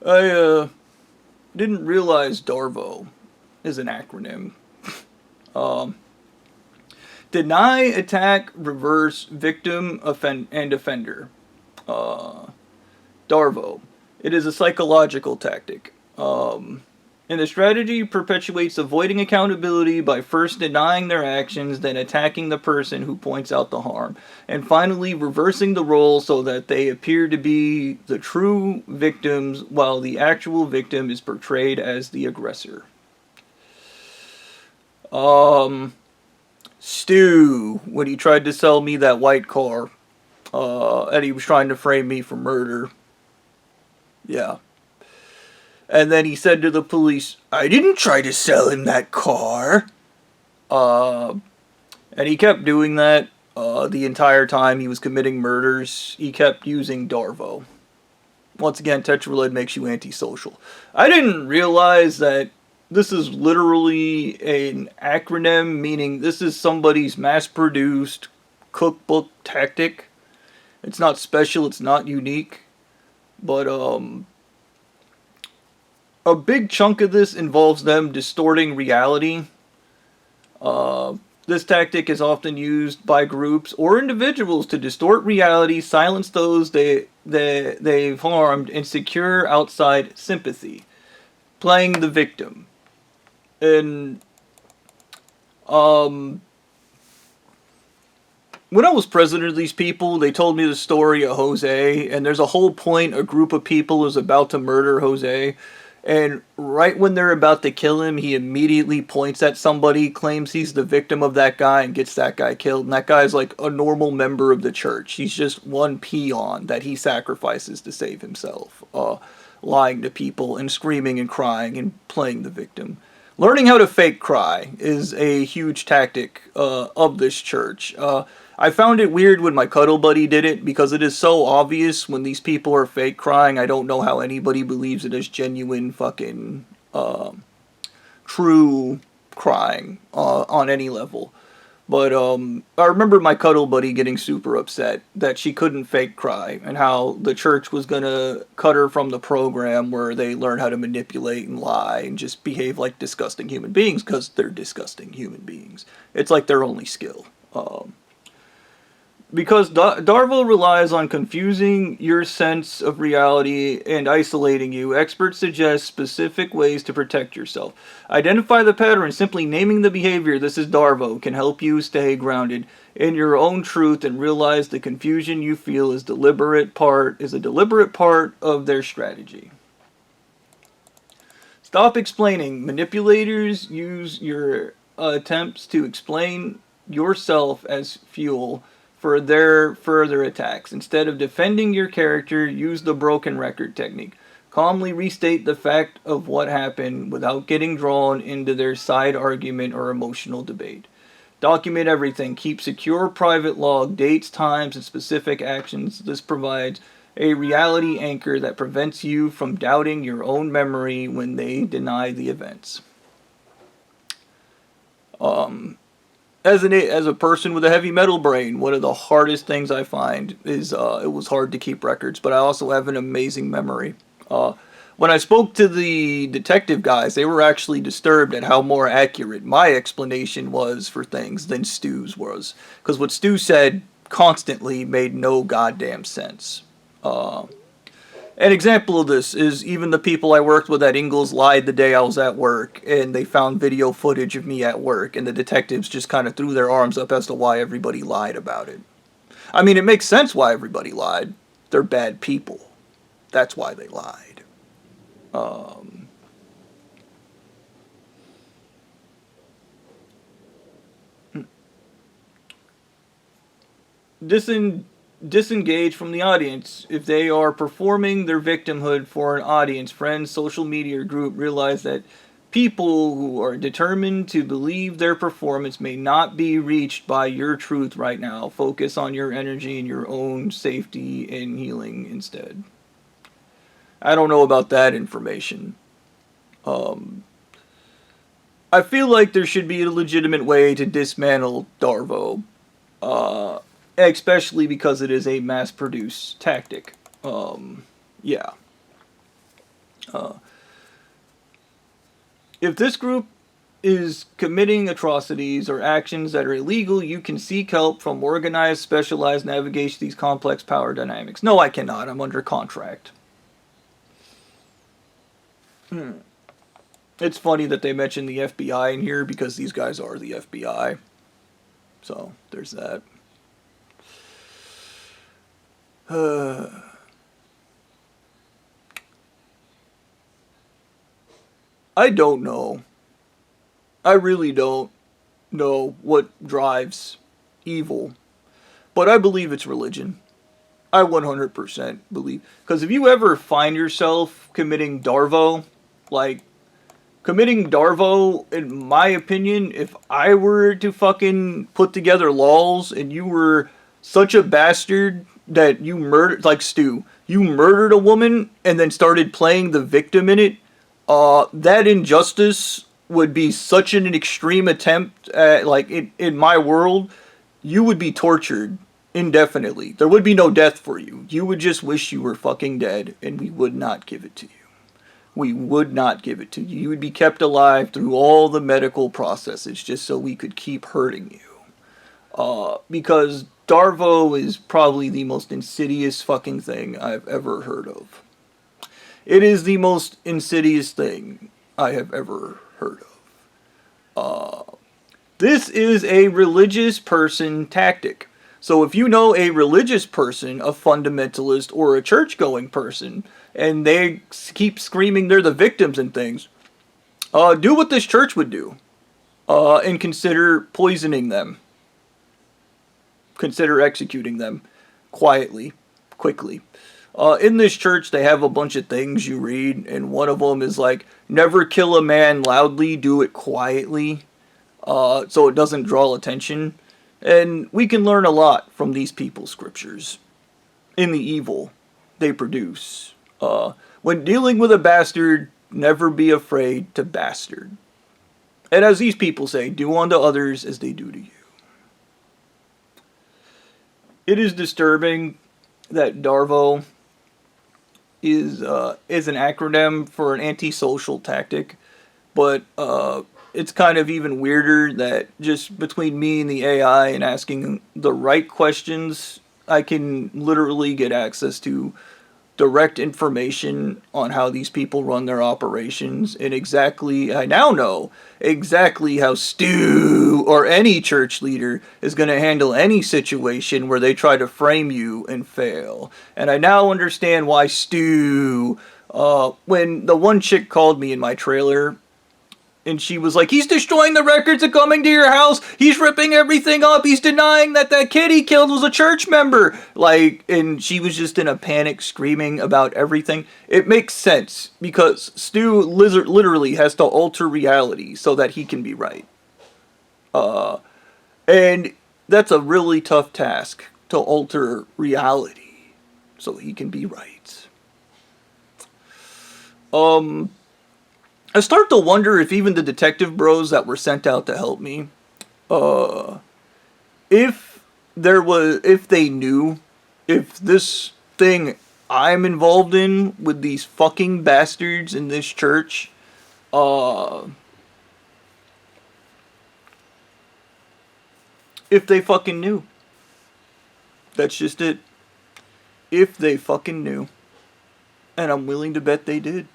I didn't realize D.A.R.V.O is an acronym. Um, Deny, attack, reverse, victim, offend, and offender. Uh, D.A.R.V.O. It is a psychological tactic. And the strategy perpetuates avoiding accountability by first denying their actions, then attacking the person who points out the harm, and finally reversing the role so that they appear to be the true victims while the actual victim is portrayed as the aggressor. Um, Stu, when he tried to sell me that white car, and he was trying to frame me for murder. Yeah. And then he said to the police, I didn't try to sell him that car. Uh, and he kept doing that the entire time he was committing murders. He kept using D.A.R.V.O. Once again, tetraloid makes you antisocial. I didn't realize that this is literally an acronym, meaning this is somebody's mass-produced cookbook tactic. It's not special, it's not unique. But, a big chunk of this involves them distorting reality. Uh, this tactic is often used by groups or individuals to distort reality, silence those they've harmed, and secure outside sympathy. Playing the victim. And um, when I was president of these people, they told me the story of Jose, and there's a whole point a group of people is about to murder Jose, and right when they're about to kill him, he immediately points at somebody, claims he's the victim of that guy, and gets that guy killed. And that guy's like a normal member of the church. He's just one peon that he sacrifices to save himself, lying to people and screaming and crying and playing the victim. Learning how to fake cry is a huge tactic of this church. I found it weird when my cuddle buddy did it because it is so obvious when these people are fake crying. I don't know how anybody believes it is genuine fucking true crying on any level. But I remember my cuddle buddy getting super upset that she couldn't fake cry and how the church was gonna cut her from the program where they learn how to manipulate and lie and just behave like disgusting human beings because they're disgusting human beings. It's like their only skill. Because D.A.R.V.O relies on confusing your sense of reality and isolating you, experts suggest specific ways to protect yourself. Identify the pattern. Simply naming the behavior, this is D.A.R.V.O, can help you stay grounded in your own truth and realize the confusion you feel is a deliberate part of their strategy. Stop explaining. Manipulators use your attempts to explain yourself as fuel for their further attacks. Instead of defending your character, use the broken record technique. Calmly restate the fact of what happened without getting drawn into their side argument or emotional debate. Document everything. Keep secure private log, dates, times, and specific actions. This provides a reality anchor that prevents you from doubting your own memory when they deny the events. As a person with a heavy metal brain, one of the hardest things I find is it was hard to keep records, but I also have an amazing memory. When I spoke to the detective guys, they were actually disturbed at how more accurate my explanation was for things than Stu's was. Because what Stu said constantly made no goddamn sense. An example of this is even the people I worked with at Ingalls lied the day I was at work, and they found video footage of me at work, and the detectives just kind of threw their arms up as to why everybody lied about it. I mean, it makes sense why everybody lied. They're bad people. That's why they lied. Disengage from the audience. If they are performing their victimhood for an audience, friends, social media, or group, realize that people who are determined to believe their performance may not be reached by your truth right now. Focus on your energy and your own safety and healing instead. I don't know about that information. I feel like there should be a legitimate way to dismantle D.A.R.V.O. Especially because it is a mass-produced tactic. Yeah. If this group is committing atrocities or actions that are illegal, you can seek help from organized, specialized navigation of these complex power dynamics. No, I cannot. I'm under contract. It's funny that they mention the FBI in here because these guys are the FBI. So, there's that. I don't know. I really don't know what drives evil. But I believe it's religion. I 100% believe. Because if you ever find yourself committing D.A.R.V.O, like, committing D.A.R.V.O, in my opinion, if I were to fucking put together laws and you were such a bastard that you murdered, like Stu, you murdered a woman and then started playing the victim in it, that injustice would be such an extreme attempt at, like, in my world, you would be tortured indefinitely. There would be no death for you. You would just wish you were fucking dead, and we would not give it to you. We would not give it to you. You would be kept alive through all the medical processes just so we could keep hurting you. Because D.A.R.V.O is probably the most insidious fucking thing I've ever heard of. It is the most insidious thing I have ever heard of. This is a religious person tactic. So if you know a religious person, a fundamentalist, or a church-going person, and they keep screaming they're the victims and things, do what this church would do. And consider poisoning them. Consider executing them. Quietly. Quickly. In this church, they have a bunch of things you read, and one of them is like, never kill a man loudly, do it quietly, so it doesn't draw attention. And we can learn a lot from these people's scriptures in the evil they produce. When dealing with a bastard, never be afraid to bastard. And as these people say, do unto others as they do to you. It is disturbing that D.A.R.V.O is an acronym for an antisocial tactic, but it's kind of even weirder that just between me and the AI and asking the right questions, I can literally get access to direct information on how these people run their operations, and I now know exactly how Stu or any church leader is going to handle any situation where they try to frame you and fail. And I now understand why Stu, when the one chick called me in my trailer, and she was like, he's destroying the records of coming to your house. He's ripping everything up. He's denying that kid he killed was a church member. Like, and she was just in a panic screaming about everything. It makes sense because Stu literally has to alter reality so that he can be right. And that's a really tough task, to alter reality so he can be right. I start to wonder if even the detective bros that were sent out to help me, if they knew, if this thing I'm involved in with these fucking bastards in this church, if they fucking knew. That's just it. If they fucking knew. And I'm willing to bet they did.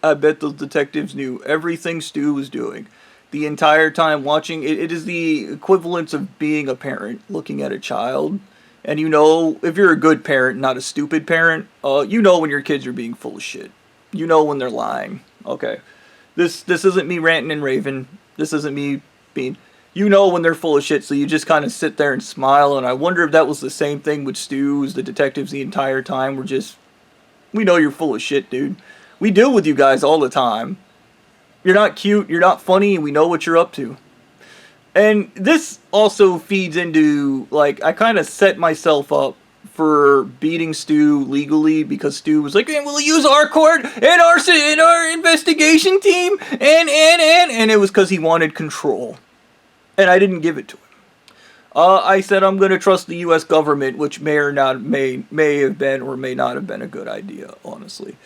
I bet those detectives knew everything Stu was doing. The entire time watching, it is the equivalence of being a parent, looking at a child. And you know, if you're a good parent, not a stupid parent, you know when your kids are being full of shit. You know when they're lying. Okay. This isn't me ranting and raving. This isn't me being... You know when they're full of shit, so you just kind of sit there and smile. And I wonder if that was the same thing with Stu, as the detectives the entire time were just... We know you're full of shit, dude. We deal with you guys all the time. You're not cute, you're not funny, and we know what you're up to. And this also feeds into, like, I kind of set myself up for beating Stu legally because Stu was like, we'll use our court and our investigation team, and it was because he wanted control. And I didn't give it to him. I said I'm going to trust the U.S. government, which may have been or may not have been a good idea, honestly,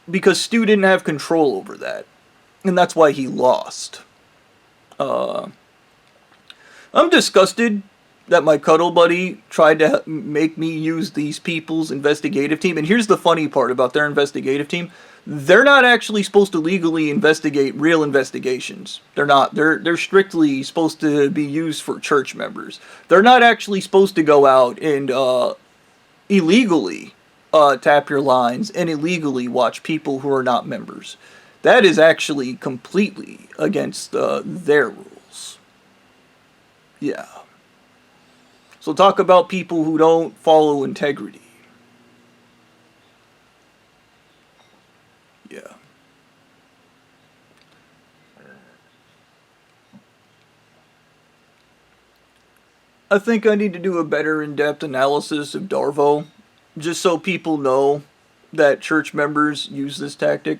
because Stu didn't have control over that, and that's why he lost. Uh, I'm disgusted that my cuddle buddy tried to make me use these people's investigative team. And here's the funny part about their investigative team. They're not actually supposed to legally investigate real investigations. They're not. They're strictly supposed to be used for church members. They're not actually supposed to go out and illegally tap your lines and illegally watch people who are not members. That is actually completely against their rules. Yeah. So talk about people who don't follow integrity. Yeah. I think I need to do a better in-depth analysis of D.A.R.V.O. just so people know that church members use this tactic.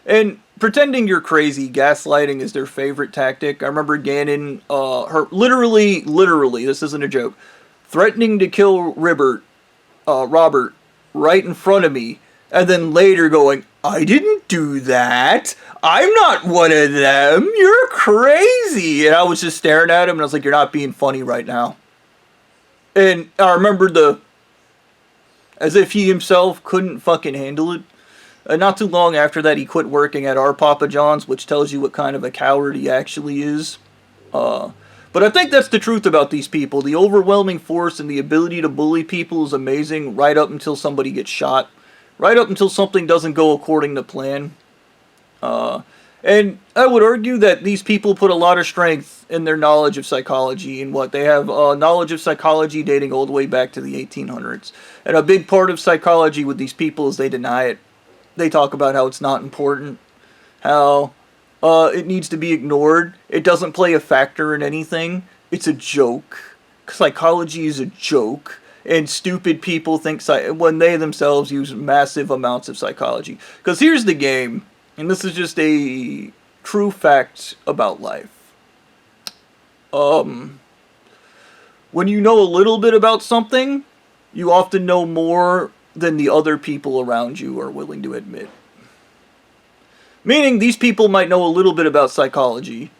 And pretending you're crazy, gaslighting is their favorite tactic. I remember Gannon, literally, this isn't a joke, threatening to kill Robert, right in front of me, and then later going, I didn't do that. I'm not one of them. You're crazy. And I was just staring at him, and I was like, you're not being funny right now. And I remember as if he himself couldn't fucking handle it. Not too long after that, he quit working at our Papa John's, which tells you what kind of a coward he actually is. But I think that's the truth about these people. The overwhelming force and the ability to bully people is amazing right up until somebody gets shot. Right up until something doesn't go according to plan. And I would argue that these people put a lot of strength in their knowledge of psychology and what they have knowledge of psychology dating all the way back to the 1800s. And a big part of psychology with these people is they deny it. They talk about how it's not important, how it needs to be ignored. It doesn't play a factor in anything. It's a joke. Psychology is a joke. And stupid people think when they themselves use massive amounts of psychology. Because here's the game. And this is just a true fact about life. When you know a little bit about something, you often know more than the other people around you are willing to admit. Meaning, these people might know a little bit about psychology,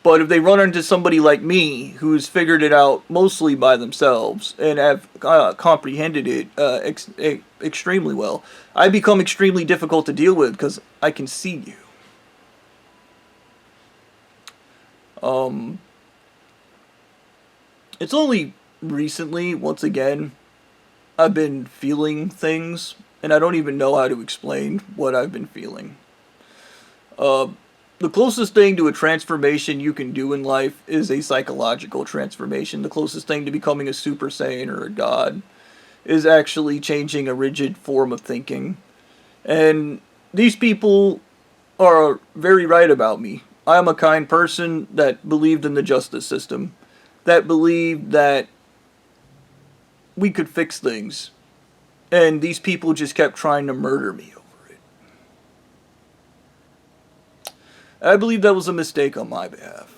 but if they run into somebody like me, who's figured it out mostly by themselves, and have comprehended it extremely well, I become extremely difficult to deal with because I can see you. It's only recently, once again, I've been feeling things, and I don't even know how to explain what I've been feeling. The closest thing to a transformation you can do in life is a psychological transformation. The closest thing to becoming a Super Saiyan or a god is actually changing a rigid form of thinking. And these people are very right about me. I am a kind person that believed in the justice system, that believed that we could fix things. And these people just kept trying to murder me over it. I believe that was a mistake on my behalf.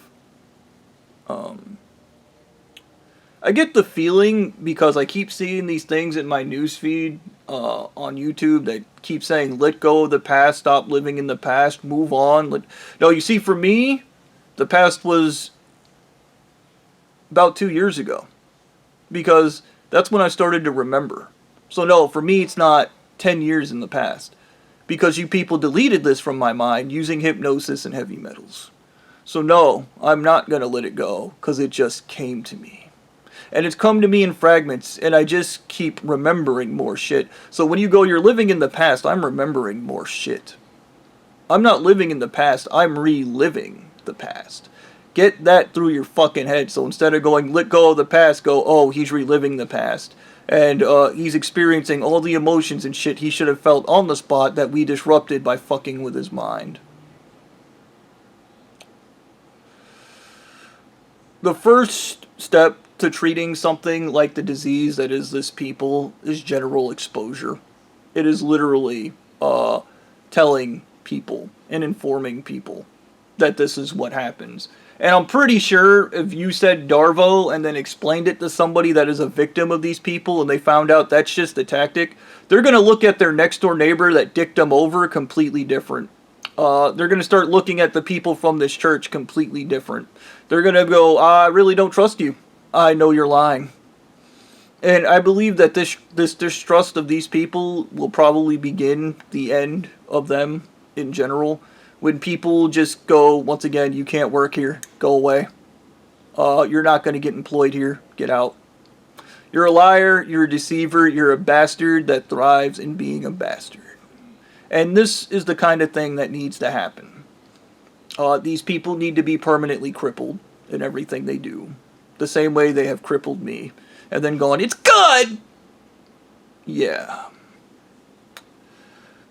I get the feeling, because I keep seeing these things in my newsfeed on YouTube that keep saying, let go of the past, stop living in the past, move on. No, you see, for me, the past was about 2 years ago. Because that's when I started to remember. So no, for me it's not 10 years in the past. Because you people deleted this from my mind using hypnosis and heavy metals. So no, I'm not going to let it go, because it just came to me. And it's come to me in fragments, and I just keep remembering more shit. So when you go, you're living in the past, I'm remembering more shit. I'm not living in the past, I'm reliving the past. Get that through your fucking head. So instead of going, let go of the past, go, oh, he's reliving the past. And he's experiencing all the emotions and shit he should have felt on the spot that we disrupted by fucking with his mind. The first step to treating something like the disease that is this people is general exposure. It is literally telling people and informing people that this is what happens. And I'm pretty sure if you said D.A.R.V.O and then explained it to somebody that is a victim of these people and they found out that's just a tactic, they're going to look at their next door neighbor that dicked them over completely different. They're going to start looking at the people from this church completely different. They're going to go, I really don't trust you. I know you're lying. And I believe that this distrust of these people will probably begin the end of them in general. When people just go, once again, you can't work here. Go away. You're not going to get employed here. Get out. You're a liar. You're a deceiver. You're a bastard that thrives in being a bastard. And this is the kind of thing that needs to happen. These people need to be permanently crippled in everything they do. The same way they have crippled me. And then going, it's good! Yeah.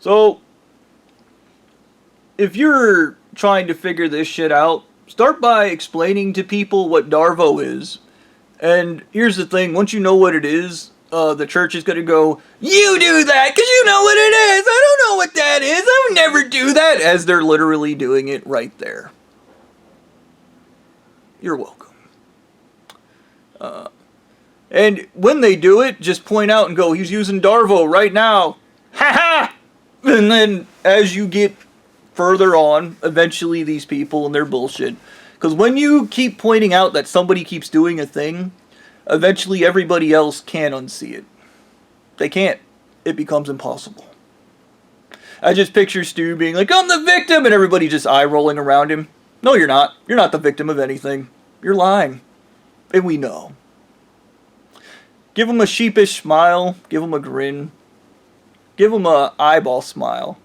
So, if you're trying to figure this shit out, start by explaining to people what D.A.R.V.O is. And here's the thing, once you know what it is, the church is going to go, you do that because you know what it is. I don't know what that is. I would never do that. As they're literally doing it right there. You're welcome. And when they do it, just point out and go, he's using D.A.R.V.O right now. Ha ha! And then as you get further on, eventually these people and their bullshit. Because when you keep pointing out that somebody keeps doing a thing, eventually everybody else can't unsee it. They can't. It becomes impossible. I just picture Stu being like, I'm the victim, and everybody just eye-rolling around him. No, you're not. You're not the victim of anything. You're lying. And we know. Give him a sheepish smile. Give him a grin. Give him a eyeball smile.